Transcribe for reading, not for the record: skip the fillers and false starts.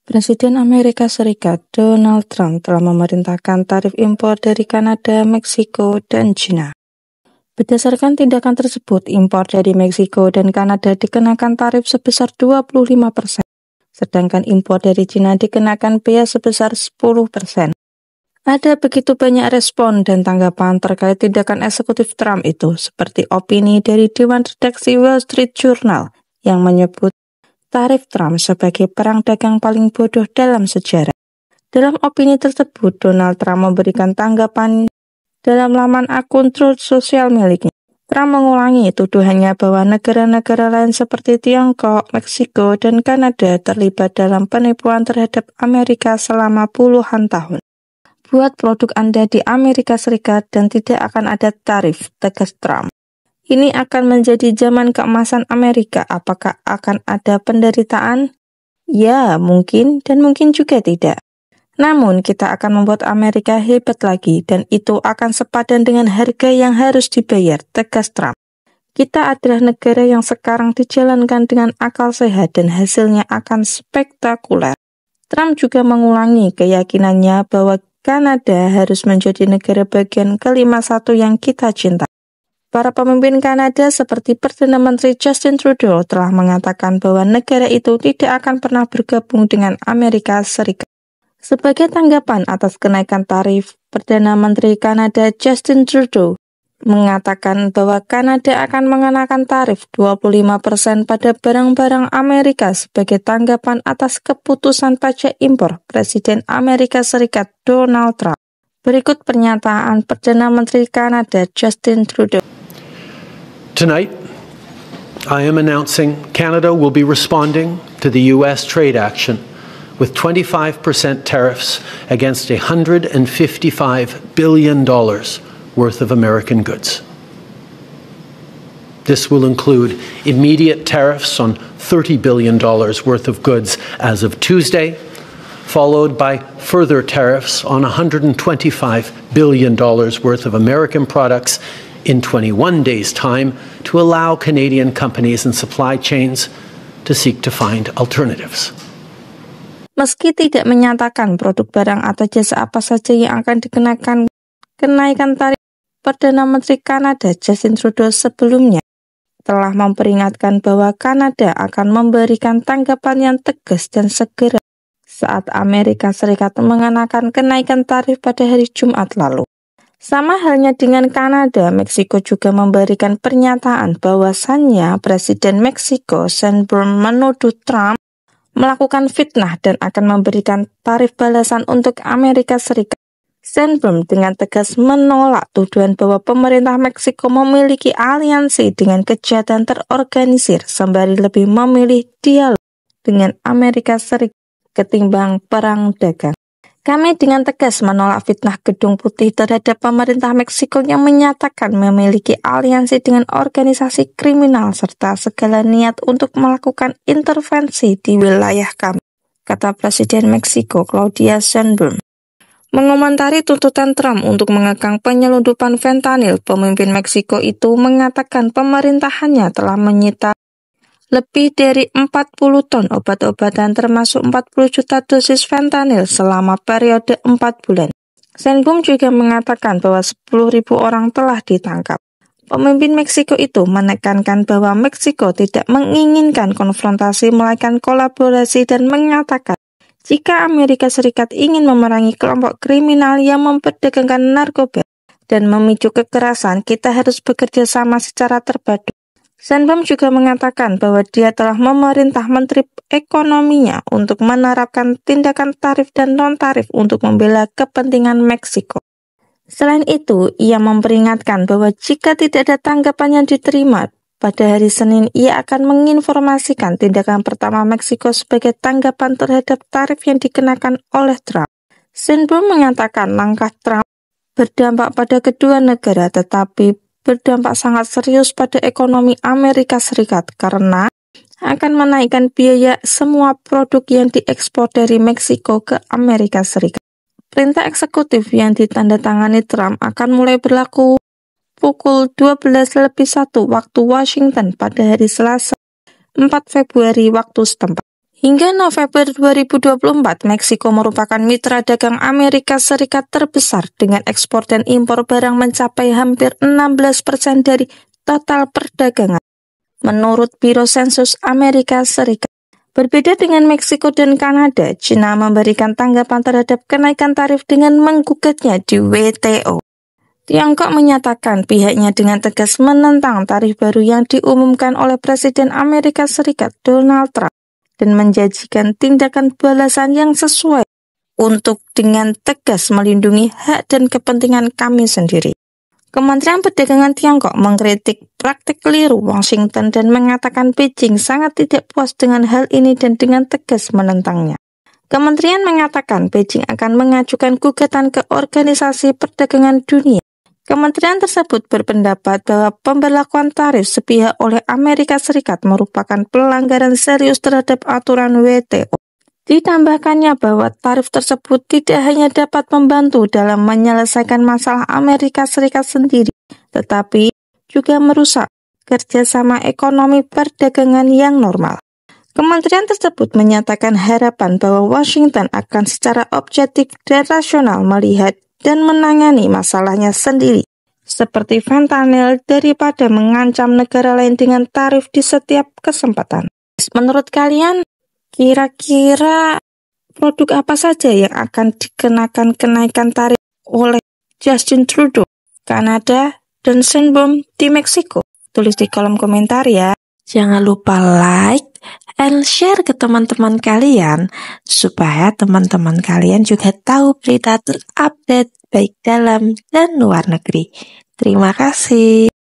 Presiden Amerika Serikat Donald Trump telah memerintahkan tarif impor dari Kanada, Meksiko, dan China. Berdasarkan tindakan tersebut, impor dari Meksiko dan Kanada dikenakan tarif sebesar 25%, sedangkan impor dari China dikenakan bea sebesar 10%. Ada begitu banyak respon dan tanggapan terkait tindakan eksekutif Trump itu, seperti opini dari Dewan Redaksi Wall Street Journal yang menyebut tarif Trump sebagai perang dagang paling bodoh dalam sejarah. Dalam opini tersebut, Donald Trump memberikan tanggapan dalam laman akun Truth Social miliknya. Trump mengulangi tuduhannya bahwa negara-negara lain seperti Tiongkok, Meksiko, dan Kanada terlibat dalam penipuan terhadap Amerika selama puluhan tahun. Buat produk Anda di Amerika Serikat dan tidak akan ada tarif, tegas Trump. Ini akan menjadi zaman keemasan Amerika. Apakah akan ada penderitaan? Ya, mungkin dan mungkin juga tidak. Namun, kita akan membuat Amerika hebat lagi dan itu akan sepadan dengan harga yang harus dibayar, tegas Trump. Kita adalah negara yang sekarang dijalankan dengan akal sehat dan hasilnya akan spektakuler. Trump juga mengulangi keyakinannya bahwa Kanada harus menjadi negara bagian ke-51 yang kita cintai. Para pemimpin Kanada seperti Perdana Menteri Justin Trudeau telah mengatakan bahwa negara itu tidak akan pernah bergabung dengan Amerika Serikat. Sebagai tanggapan atas kenaikan tarif, Perdana Menteri Kanada Justin Trudeau mengatakan bahwa Kanada akan mengenakan tarif 25% pada barang-barang Amerika sebagai tanggapan atas keputusan pajak impor Presiden Amerika Serikat Donald Trump. Berikut pernyataan Perdana Menteri Kanada Justin Trudeau. Tonight, I am announcing Canada will be responding to the U.S. trade action with 25% tariffs against $155 billion worth of American goods. This will include immediate tariffs on $30 billion worth of goods as of Tuesday, followed by further tariffs on $125 billion worth of American products in 21 days' time to allow Canadian companies and supply chains to seek to find alternatives. Meski tidak menyatakan produk barang atau jasa apa saja yang akan dikenakan kenaikan tarif, Perdana Menteri Kanada Justin Trudeau sebelumnya telah memperingatkan bahwa Kanada akan memberikan tanggapan yang tegas dan segera saat Amerika Serikat mengenakan kenaikan tarif pada hari Jumat lalu. Sama halnya dengan Kanada, Meksiko juga memberikan pernyataan bahwasannya Presiden Meksiko Sheinbaum menuduh Trump melakukan fitnah dan akan memberikan tarif balasan untuk Amerika Serikat. Sheinbaum dengan tegas menolak tuduhan bahwa pemerintah Meksiko memiliki aliansi dengan kejahatan terorganisir sembari lebih memilih dialog dengan Amerika Serikat ketimbang perang dagang. Kami dengan tegas menolak fitnah Gedung Putih terhadap pemerintah Meksiko yang menyatakan memiliki aliansi dengan organisasi kriminal serta segala niat untuk melakukan intervensi di wilayah kami, kata Presiden Meksiko Claudia Sheinbaum. Mengomentari tuntutan Trump untuk mengekang penyelundupan fentanyl, pemimpin Meksiko itu mengatakan pemerintahannya telah menyita lebih dari 40 ton obat-obatan termasuk 40 juta dosis fentanyl selama periode 4 bulan. Sheinbaum juga mengatakan bahwa 10.000 orang telah ditangkap. Pemimpin Meksiko itu menekankan bahwa Meksiko tidak menginginkan konfrontasi melainkan kolaborasi dan mengatakan jika Amerika Serikat ingin memerangi kelompok kriminal yang memperdagangkan narkoba dan memicu kekerasan, kita harus bekerja sama secara terpadu. Sheinbaum juga mengatakan bahwa dia telah memerintah Menteri Ekonominya untuk menerapkan tindakan tarif dan non-tarif untuk membela kepentingan Meksiko. Selain itu, ia memperingatkan bahwa jika tidak ada tanggapan yang diterima, pada hari Senin ia akan menginformasikan tindakan pertama Meksiko sebagai tanggapan terhadap tarif yang dikenakan oleh Trump. Sheinbaum mengatakan langkah Trump berdampak pada kedua negara tetapi berdampak sangat serius pada ekonomi Amerika Serikat karena akan menaikkan biaya semua produk yang diekspor dari Meksiko ke Amerika Serikat. Perintah eksekutif yang ditandatangani Trump akan mulai berlaku pukul 12:01 waktu Washington pada hari Selasa 4 Februari waktu setempat. Hingga November 2024, Meksiko merupakan mitra dagang Amerika Serikat terbesar dengan ekspor dan impor barang mencapai hampir 16% dari total perdagangan, menurut Biro Sensus Amerika Serikat. Berbeda dengan Meksiko dan Kanada, China memberikan tanggapan terhadap kenaikan tarif dengan menggugatnya di WTO. Tiongkok menyatakan pihaknya dengan tegas menentang tarif baru yang diumumkan oleh Presiden Amerika Serikat Donald Trump dan menjanjikan tindakan balasan yang sesuai untuk dengan tegas melindungi hak dan kepentingan kami sendiri. Kementerian Perdagangan Tiongkok mengkritik praktik keliru Washington dan mengatakan Beijing sangat tidak puas dengan hal ini dan dengan tegas menentangnya. Kementerian mengatakan Beijing akan mengajukan gugatan ke Organisasi Perdagangan Dunia. Kementerian tersebut berpendapat bahwa pemberlakuan tarif sepihak oleh Amerika Serikat merupakan pelanggaran serius terhadap aturan WTO. Ditambahkannya bahwa tarif tersebut tidak hanya dapat membantu dalam menyelesaikan masalah Amerika Serikat sendiri, tetapi juga merusak kerjasama ekonomi perdagangan yang normal. Kementerian tersebut menyatakan harapan bahwa Washington akan secara objektif dan rasional melihat dan menangani masalahnya sendiri, seperti fentanyl, daripada mengancam negara lain dengan tarif di setiap kesempatan. Menurut kalian, kira-kira produk apa saja yang akan dikenakan kenaikan tarif oleh Justin Trudeau, Kanada, dan Sheinbaum di Meksiko? Tulis di kolom komentar ya. Jangan lupa like and share ke teman-teman kalian supaya teman-teman kalian juga tahu berita terupdate baik dalam dan luar negeri. Terima kasih.